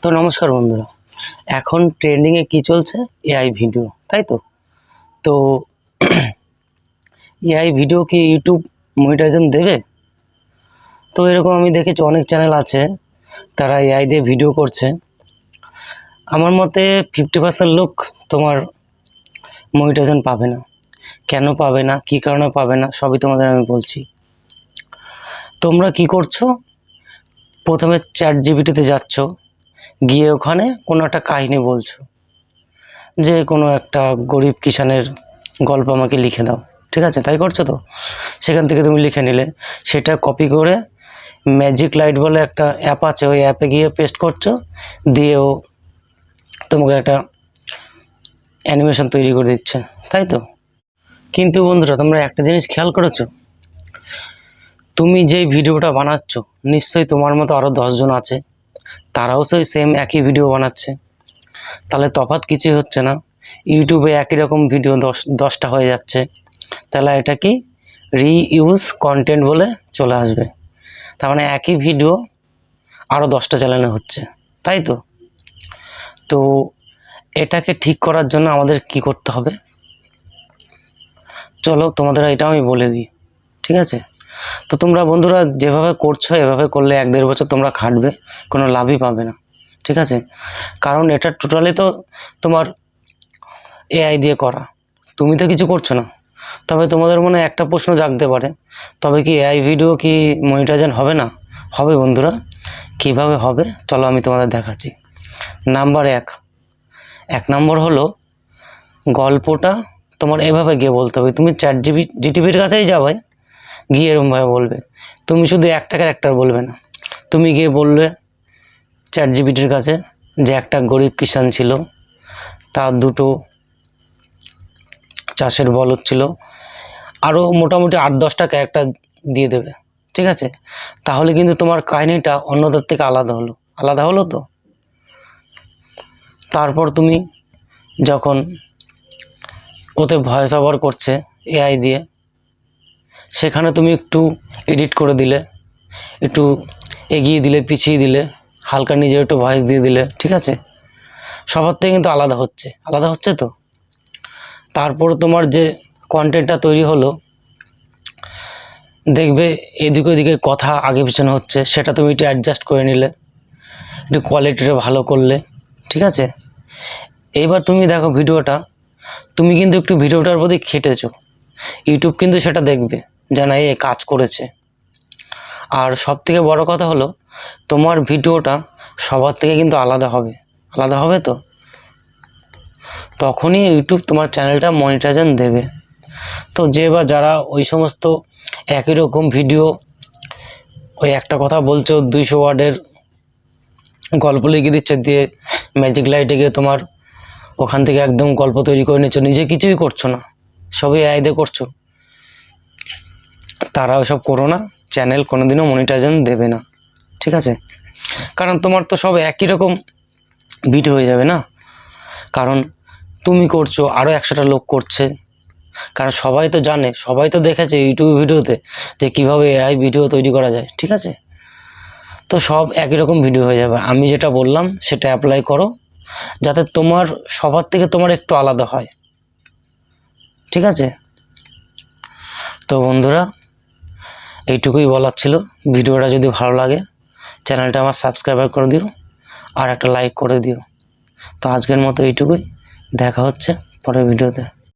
তো নমস্কার বন্ধুরা, এখন ট্রেন্ডিংয়ে কি চলছে? এআই ভিডিও, তাই তো। তো এআই ভিডিও কি ইউটিউব মনিটাইজেশন দেবে? তো এরকম আমি দেখেছি অনেক চ্যানেল আছে, তারা এআই দিয়ে ভিডিও করছে। আমার মতে 50% লোক তোমার মনিটাইজেশন পাবে না। কেন পাবে না, কী কারণে পাবে না, সবই তোমাদের আমি বলছি। তোমরা কি করছো? প্রথমে ChatGPT-তে যাচ্ছ, গিয়ে ওখানে কোনো একটা কাহিনী বলছো, যে কোনো একটা গরিব কিষানের গল্প আমাকে লিখে দাও, ঠিক আছে? তাই করছো তো। সেখান থেকে তুমি লিখে নিলে, সেটা কপি করে ম্যাজিক লাইট বলে একটা অ্যাপ আছে, ওই অ্যাপে গিয়ে পেস্ট করছো, দিয়েও তোমাকে একটা অ্যানিমেশন তৈরি করে দিচ্ছে, তাই তো। কিন্তু বন্ধুরা, তোমরা একটা জিনিস খেয়াল করেছো? তুমি যেই ভিডিওটা বানাচ্ছ, নিশ্চয়ই তোমার মতো আরও 10 জন আছে, তারাও সেই সেম একই ভিডিও বানাচ্ছে। তাহলে তফাৎ কিছুই হচ্ছে না। ইউটিউবে একই রকম ভিডিও 10টা হয়ে যাচ্ছে। তাহলে এটা কি রিইউজ কন্টেন্ট বলে চলে আসবে। তার মানে একই ভিডিও আরও 10টা চ্যানেলে হচ্ছে, তাই তো। তো এটাকে ঠিক করার জন্য আমাদের কি করতে হবে? চলো তোমাদের এটা আমি বলে দিই, ঠিক আছে? তো তোমরা বন্ধুরা যেভাবে করছো, এভাবে করলে 1-1.5 বছর তোমরা খাটবে, কোনো লাভই পাবে না, ঠিক আছে? কারণ এটা টোটালি তো তোমার এআই দিয়ে করা, তুমি তো কিছু করছো না। তবে তোমাদের মনে একটা প্রশ্ন জাগতে পারে, তবে কি এআই ভিডিও কি মনিটাইজেশন হবে না? হবে বন্ধুরা। কিভাবে হবে চলো আমি তোমাদের দেখাচ্ছি। নাম্বার 1 নম্বর হলো, গল্পটা তোমার এভাবে গিয়ে বলতে হবে। তুমি ChatGPT-র কাছেই যাবে, গিয়ে এরকমভাবে বলবে। তুমি শুধু একটা ক্যারেক্টার বলবে না, তুমি গিয়ে বলবে ChatGPT-র কাছে যে একটা গরিব কিষাণ ছিল, তার 2টো চাষের বলদ ছিল, আরও মোটামুটি 8-10টা ক্যারেক্টার দিয়ে দেবে, ঠিক আছে? তাহলে কিন্তু তোমার কাহিনীটা অন্যদের থেকে আলাদা হলো তো। তারপর তুমি যখন ওতে ভয়েস ওভার করছে এআই দিয়ে, সেখানে তুমি একটু এডিট করে দিলে, একটু এগিয়ে দিলে, পিছিয়ে দিলে, হালকা নিজের একটু ভয়েস দিয়ে দিলে, ঠিক আছে? সবার থেকে কিন্তু আলাদা হচ্ছে তো। তারপর তোমার যে কন্টেন্টটা তৈরি হলো, দেখবে এদিকে ওদিকে কথা আগে পিছনে হচ্ছে, সেটা তুমি একটু অ্যাডজাস্ট করে নিলে, একটু কোয়ালিটিটা ভালো করলে, ঠিক আছে? এইবার তুমি দেখো ভিডিওটা, তুমি কিন্তু একটু ভিডিওটার প্রতি খেটেছো, ইউটিউব কিন্তু সেটা দেখবে যে না, এ কাজ করেছে। আর সব থেকে বড় কথা হলো, তোমার ভিডিওটা সবার থেকে কিন্তু আলাদা হবে তো। তখনই ইউটিউব তোমার চ্যানেলটা মনিটাইজেশন দেবে। তো যারা ওই সমস্ত একই রকম ভিডিও, ওই একটা কথা বলছো, 200 ওয়ার্ডের গল্প লিখে দিচ্ছে, দিয়ে ম্যাজিক লাইটে গিয়ে তোমার ওখান থেকে একদম গল্প তৈরি করে নিচ্ছ, নিজে কিছুই করছো না, সবই এআই দিয়ে করছো, তারা ওসব করো না। চ্যানেল কোনোদিনও মনিটাইজেশন দেবে না, ঠিক আছে? কারণ তোমার তো সব একই রকম ভিডিও হয়ে যাবে না। কারণ তুমি করছো, আরও 100টা লোক করছে, কারণ সবাই তো জানে, সবাই তো দেখেছে ইউটিউব ভিডিওতে যে কীভাবে এআই ভিডিও তৈরি করা যায়, ঠিক আছে? তো সব একই রকম ভিডিও হয়ে যাবে। আমি যেটা বললাম সেটা অ্যাপ্লাই করো, যাতে তোমার সবার থেকে তোমার একটু আলাদা হয়, ঠিক আছে? তো বন্ধুরা, এইটুকুই বলার ছিল। ভিডিওটা যদি ভালো লাগে, চ্যানেলটা আমার সাবস্ক্রাইব করে দিও, আর একটা লাইক করে দিও। তো আজকের মতো এইটুকুই, দেখা হচ্ছে পরের ভিডিওতে।